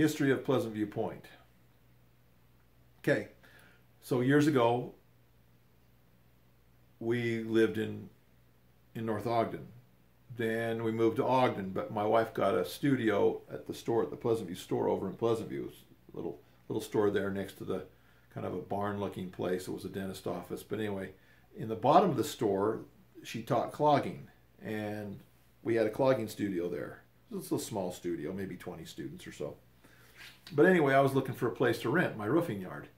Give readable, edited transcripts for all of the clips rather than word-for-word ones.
History of Pleasant View Point. Okay, so years ago, we lived in North Ogden. Then we moved to Ogden, but my wife got a studio at the store, at the Pleasant View store over in Pleasant View. It was a little store there next to the kind of a barn-looking place. It was a dentist office. But anyway, in the bottom of the store, she taught clogging, and we had a clogging studio there. It's a small studio, maybe 20 students or so. But anyway, I was looking for a place to rent my roofing yard.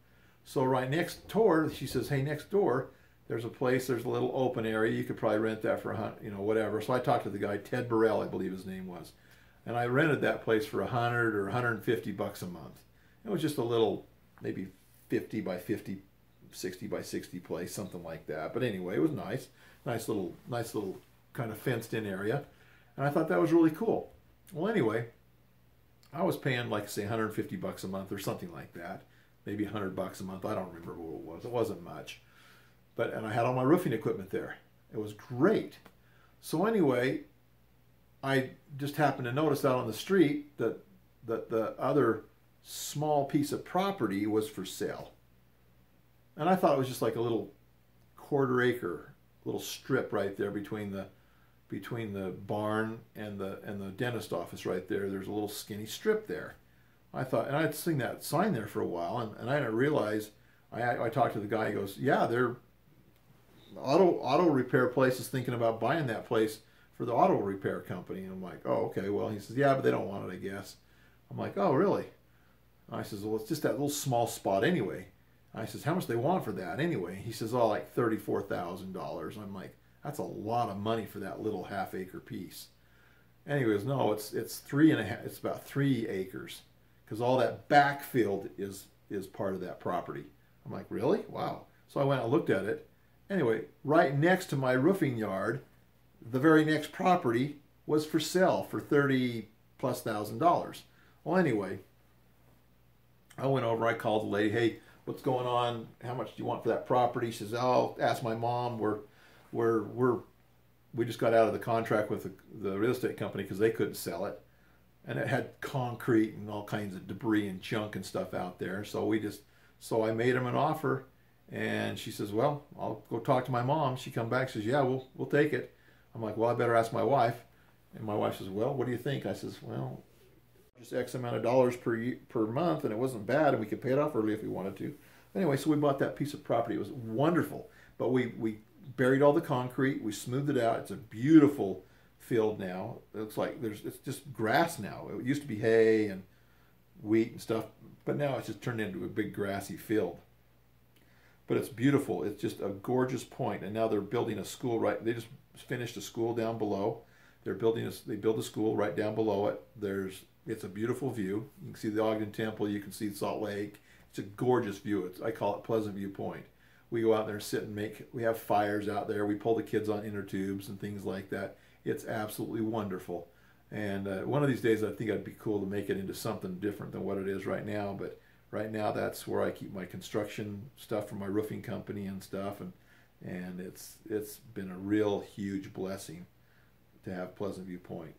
So right next door, she says, hey, next door, there's a place, there's a little open area. You could probably rent that for, whatever. So I talked to the guy, Ted Burrell, I believe his name was. And I rented that place for $100 or $150 a month. It was just a little, maybe 50 by 50, 60 by 60 place, something like that. But anyway, it was nice. Nice little kind of fenced in area. And I thought that was really cool. Well, anyway, I was paying, like, say, $150 a month or something like that. Maybe $100 a month. I don't remember what it was. It wasn't much. And I had all my roofing equipment there. It was great. So anyway, I just happened to notice out on the street that the other small piece of property was for sale. And I thought it was just like a little quarter-acre little strip right there between the barn and the dentist office right there. There's a little skinny strip there. I thought, and I'd seen that sign there for a while, and I didn't realize. I talked to the guy. He goes, "Yeah, they're auto repair place is thinking about buying that place for the auto repair company." And I'm like, "Oh, okay." Well, he says, "Yeah, but they don't want it, I guess." I'm like, "Oh, really?" I says, "Well, it's just that little small spot anyway." I says, "How much do they want for that anyway?" He says, "Oh, like $34,000. I'm like, "That's a lot of money for that little half-acre piece." Anyways, no, it's 3.5. It's about 3 acres, because all that backfield is part of that property. I'm like, "Really? Wow." So I went and looked at it. Anyway, right next to my roofing yard, the very next property was for sale for $30,000+. Well, anyway, I went over, I called the lady, "Hey, what's going on? How much do you want for that property?" She says, "Oh, ask my mom. We just got out of the contract with the real estate company because they couldn't sell it. And it had concrete and all kinds of debris and junk and stuff out there. So I made them an offer." And she says, "Well, I'll go talk to my mom." She come back, says, "Yeah, we'll take it." I'm like, "Well, I better ask my wife." And my wife says, "Well, what do you think?" I says, "Well, just X amount of dollars per month, and it wasn't bad, and we could pay it off early if we wanted to." Anyway, so we bought that piece of property. It was wonderful. But we buried all the concrete. We smoothed it out. It's a beautiful field now. It looks like it's just grass now. It used to be hay and wheat and stuff, but now it's just turned into a big grassy field. But it's beautiful. It's just a gorgeous point. And now they're building a school they just finished a school down below. They build a school right down below it. It's a beautiful view. You can see the Ogden Temple. You can see Salt Lake. It's a gorgeous view. I call it Pleasant View Point. We go out there and sit and we have fires out there. We pull the kids on inner tubes and things like that. It's absolutely wonderful. And one of these days, I think it'd be cool to make it into something different than what it is right now. But right now, that's where I keep my construction stuff from my roofing company and stuff. And it's been a real huge blessing to have Pleasant View Point.